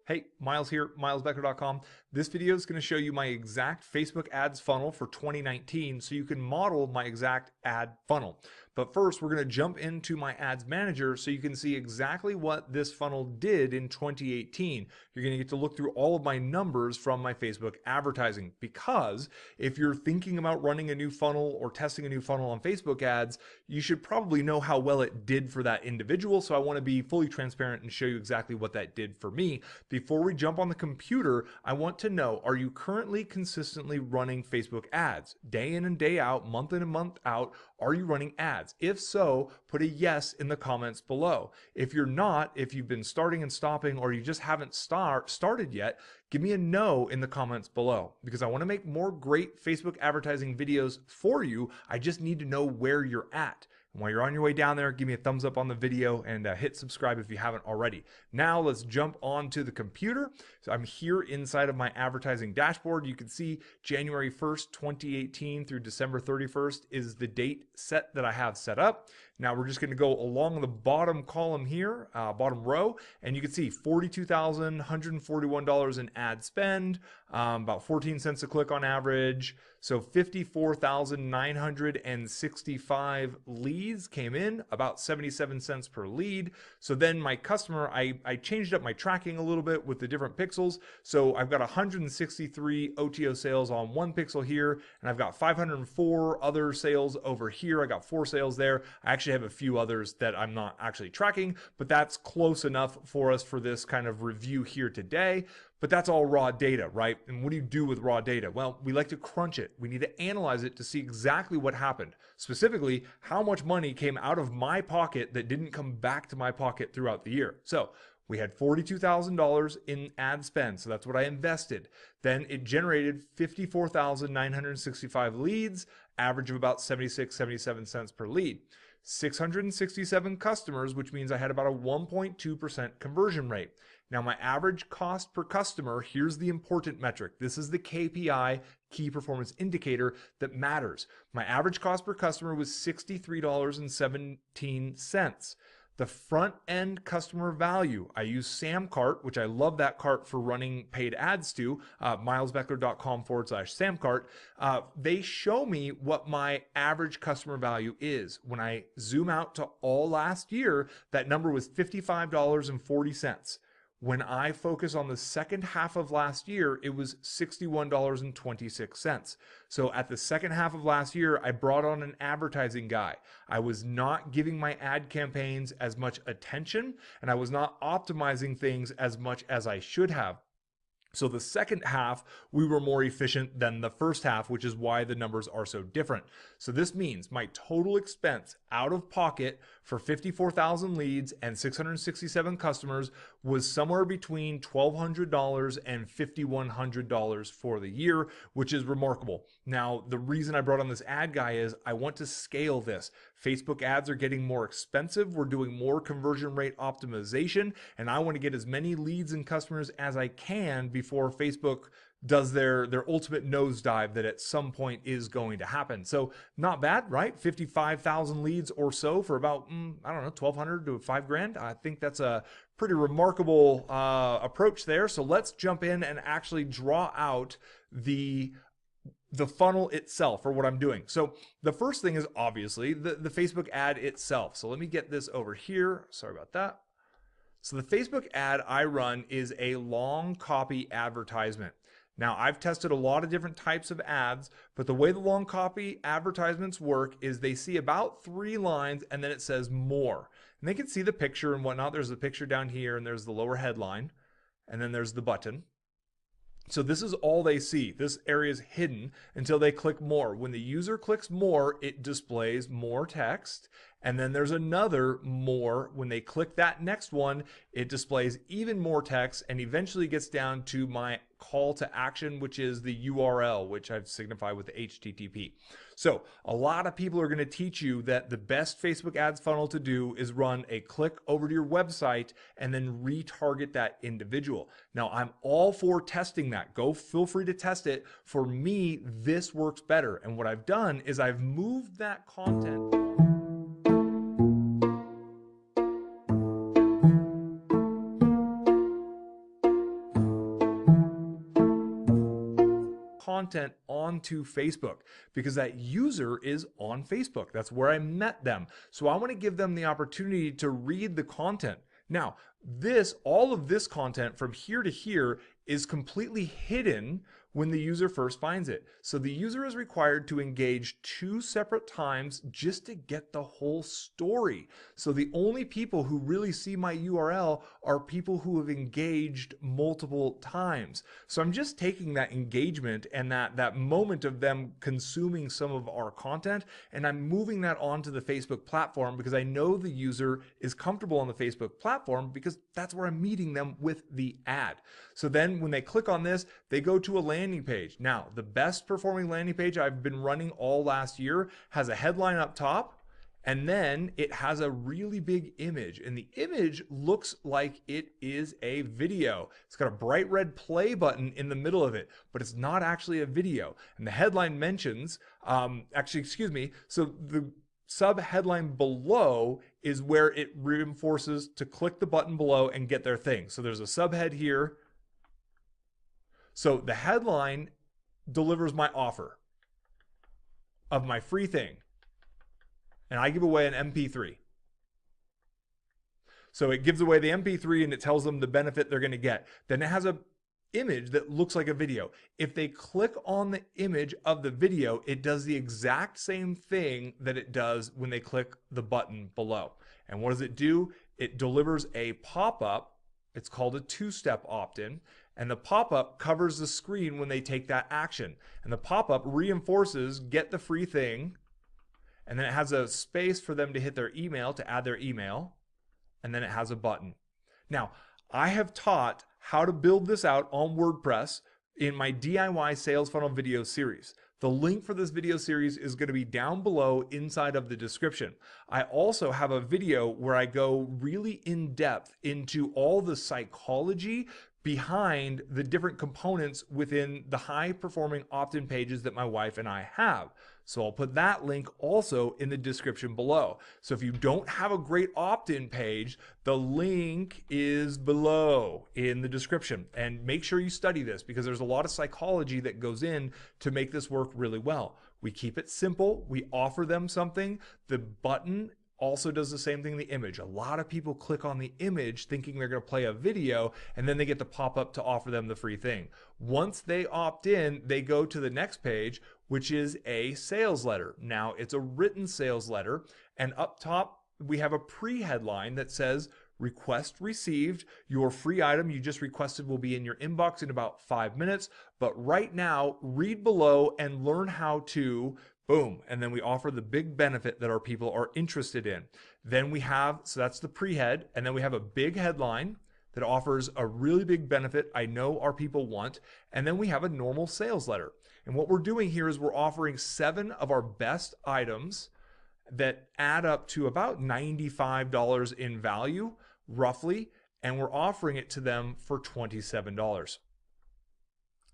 Hey, Miles here, milesbecker.com. This video is going to show you my exact Facebook ads funnel for 2019 so you can model my exact ad funnel. But first, we're going to jump into my ads manager so you can see exactly what this funnel did in 2018. You're going to get to look through all of my numbers from my Facebook advertising, because if you're thinking about running a new funnel or testing a new funnel on Facebook ads, you should probably know how well it did for that individual. So I want to be fully transparent and show you exactly what that did for me. Before we jump on the computer, I want to know, are you currently consistently running Facebook ads? Day in and day out, month in and month out, are you running ads? If so, put a yes in the comments below. If you're not, if you've been starting and stopping, or you just haven't started yet, give me a no in the comments below, because I want to make more great Facebook advertising videos for you. I just need to know where you're at. And while you're on your way down there, give me a thumbs up on the video and hit subscribe if you haven't already. Now let's jump onto the computer. So I'm here inside of my advertising dashboard. You can see January 1st, 2018 through December 31st is the date set that I have set up. Now we're just going to go along the bottom column here, bottom row, and you can see $42,141 in ad spend, about 14 cents a click on average. So 54,965 leads came in, about 77 cents per lead. So then my customer, I changed up my tracking a little bit with the different pixels. So I've got 163 OTO sales on one pixel here, and I've got 504 other sales over here. I got 4 sales there. I actually have a few others that I'm not actually tracking, but that's close enough for us for this kind of review here today. But that's all raw data, right? And what do you do with raw data? Well, we like to crunch it. We need to analyze it to see exactly what happened. Specifically, how much money came out of my pocket that didn't come back to my pocket throughout the year. So we had $42,000 in ad spend. So that's what I invested. Then it generated 54,965 leads, average of about 77 cents per lead. 667 customers, which means I had about a 1.2% conversion rate. Now my average cost per customer, here's the important metric. This is the KPI, key performance indicator, that matters. My average cost per customer was $63.17. The front end customer value, I use SamCart, which I love that cart for running paid ads to, milesbecker.com/SamCart. They show me what my average customer value is. When I zoom out to all last year, that number was $55.40. When I focus on the second half of last year, it was $61.26. So at the second half of last year, I brought on an advertising guy. I was not giving my ad campaigns as much attention, and I was not optimizing things as much as I should have. So the second half, we were more efficient than the first half, which is why the numbers are so different. So this means my total expense out of pocket for 54,000 leads and 667 customers was somewhere between $1,200 and $5,100 for the year, which is remarkable. Now, the reason I brought on this ad guy is I want to scale this. Facebook ads are getting more expensive. We're doing more conversion rate optimization, and I want to get as many leads and customers as I can before Facebook does their ultimate nosedive that at some point is going to happen. So not bad, right? 55,000 leads or so for about, I don't know, 1,200 to $5,000. I think that's a pretty remarkable approach there. So let's jump in and actually draw out the funnel itself for what I'm doing. So the first thing is obviously the Facebook ad itself. So let me get this over here. Sorry about that. So the Facebook ad I run is a long copy advertisement. Now, I've tested a lot of different types of ads, but the way the long copy advertisements work is they see about 3 lines and then it says more. And they can see the picture and whatnot. There's the picture down here and there's the lower headline and then there's the button. So this is all they see. This area is hidden until they click more. When the user clicks more, it displays more text. And then there's another more. When they click that next one, it displays even more text and eventually gets down to my call to action, which is the URL, which I've signified with HTTP. So a lot of people are going to teach you that the best Facebook ads funnel to do is run a click over to your website and then retarget that individual. Now, I'm all for testing that. Feel free to test it. For me, this works better. And what I've done is I've moved that content. content onto Facebook because that user is on Facebook. That's where I met them. So I want to give them the opportunity to read the content. Now, all of this content from here to here is completely hidden when the user first finds it. So the user is required to engage 2 separate times just to get the whole story. So the only people who really see my URL are people who have engaged multiple times. So I'm just taking that engagement and that moment of them consuming some of our content, and I'm moving that onto the Facebook platform because I know the user is comfortable on the Facebook platform because that's where I'm meeting them with the ad. So then when they click on this, they go to a landing page. Now, the best performing landing page I've been running all last year has a headline up top, and then it has a really big image, and the image looks like it is a video. It's got a bright red play button in the middle of it, but it's not actually a video. And the headline mentions, so the sub headline below is where it reinforces to click the button below and get their thing. So there's a subhead here. So the headline delivers my offer of my free thing, and I give away an MP3. So it gives away the MP3 and it tells them the benefit they're going to get. Then it has a image that looks like a video. If they click on the image of the video, it does the exact same thing that it does when they click the button below. And what does it do? It delivers a pop-up. It's called a 2-step opt-in. And the pop-up covers the screen when they take that action. And the pop-up reinforces get the free thing. And then it has a space for them to hit their email, to add their email. And then it has a button. Now, I have taught how to build this out on WordPress in my DIY sales funnel video series. The link for this video series is going to be down below inside of the description. I also have a video where I go really in depth into all the psychology behind the different components within the high performing opt-in pages that my wife and I have. So I'll put that link also in the description below. So if you don't have a great opt-in page, the link is below in the description. And make sure you study this because there's a lot of psychology that goes in to make this work really well. We keep it simple. We offer them something. The button also does the same thing, the image. A lot of people click on the image thinking they're going to play a video, and then they get the pop-up to offer them the free thing. Once they opt in, they go to the next page, which is a sales letter. Now, it's a written sales letter, and up top, we have a pre-headline that says, request received. Your free item you just requested will be in your inbox in about 5 minutes. But right now, read below and learn how to boom. And then we offer the big benefit that our people are interested in. Then we have, so that's the pre-head. And then we have a big headline that offers a really big benefit I know our people want. And then we have a normal sales letter. And what we're doing here is we're offering 7 of our best items that add up to about $95 in value, roughly. And we're offering it to them for $27.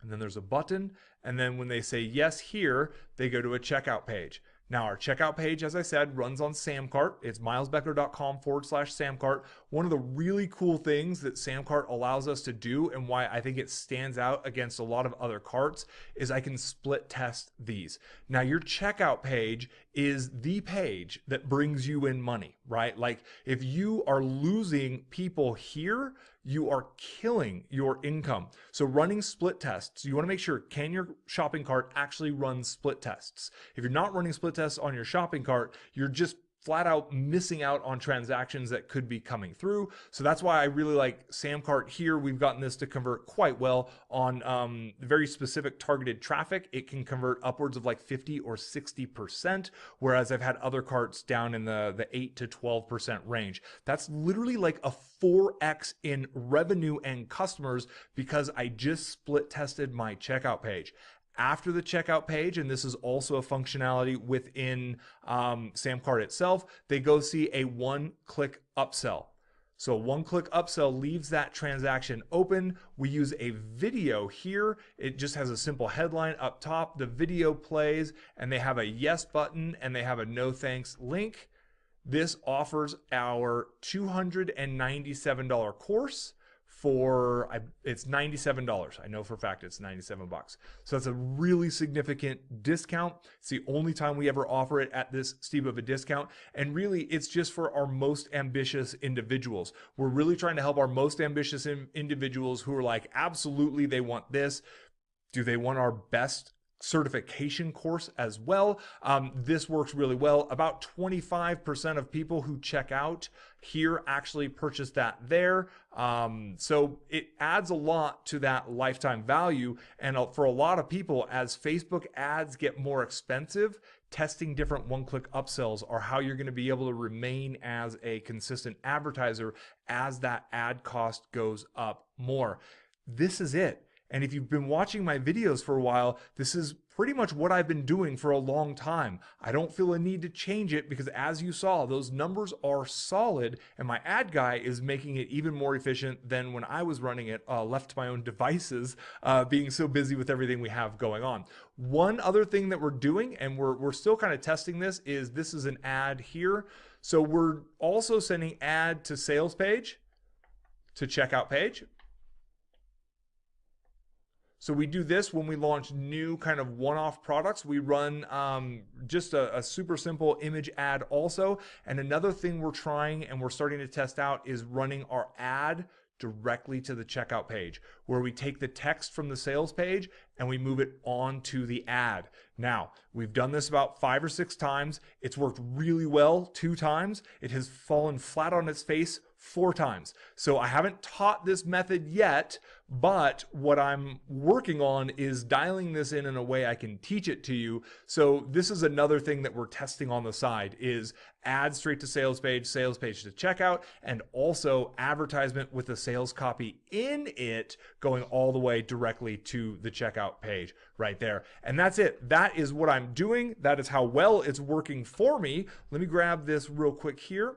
And then there's a button, and then when they say yes here, they go to a checkout page. Now our checkout page, as I said, runs on Samcart. It's milesbeckler.com/Samcart. One of the really cool things that Samcart allows us to do, and why I think it stands out against a lot of other carts, is I can split test these. Now your checkout page is the page that brings you in money, right? Like if you are losing people here, you are killing your income. So running split tests, you want to make sure, can your shopping cart actually run split tests? If you're not running split tests on your shopping cart, you're just flat out missing out on transactions that could be coming through. So that's why I really like Samcart here. We've gotten this to convert quite well on very specific targeted traffic. It can convert upwards of like 50 or 60%, whereas I've had other carts down in the 8 to 12% range. That's literally like a 4x in revenue and customers because I just split tested my checkout page. After the checkout page, and this is also a functionality within Samcart itself, they go see a one-click upsell. So a one-click upsell leaves that transaction open. We use a video here. It just has a simple headline up top. The video plays, and they have a yes button, and they have a no thanks link. This offers our $297 course for it's $97. I know for a fact it's 97 bucks. So that's a really significant discount. It's the only time we ever offer it at this steep of a discount. And really, it's just for our most ambitious individuals. We're really trying to help our most ambitious individuals who are like, absolutely, they want this. Do they want our best certification course as well? This works really well. About 25% of people who check out here actually purchase that there. So it adds a lot to that lifetime value. And for a lot of people, as Facebook ads get more expensive, testing different one-click upsells are how you're going to be able to remain as a consistent advertiser as that ad cost goes up more. This is it. And if you've been watching my videos for a while, this is pretty much what I've been doing for a long time. I don't feel a need to change it because, as you saw, those numbers are solid, and my ad guy is making it even more efficient than when I was running it left to my own devices, being so busy with everything we have going on. One other thing that we're doing, and we're still kind of testing this is an ad here. So we're also sending ad to sales page, to checkout page. So we do this when we launch new kind of one-off products. We run just a super simple image ad also. And another thing we're trying and we're starting to test out is running our ad directly to the checkout page, where we take the text from the sales page and we move it onto the ad. Now, we've done this about 5 or 6 times. It's worked really well 2 times. It has fallen flat on its face 4 times. So I haven't taught this method yet, but what I'm working on is dialing this in a way I can teach it to you. So this is another thing that we're testing on the side, is add straight to sales page to checkout, and also advertisement with the sales copy in it going all the way directly to the checkout page right there. And that's it. That is what I'm doing. That is how well it's working for me. Let me grab this real quick here.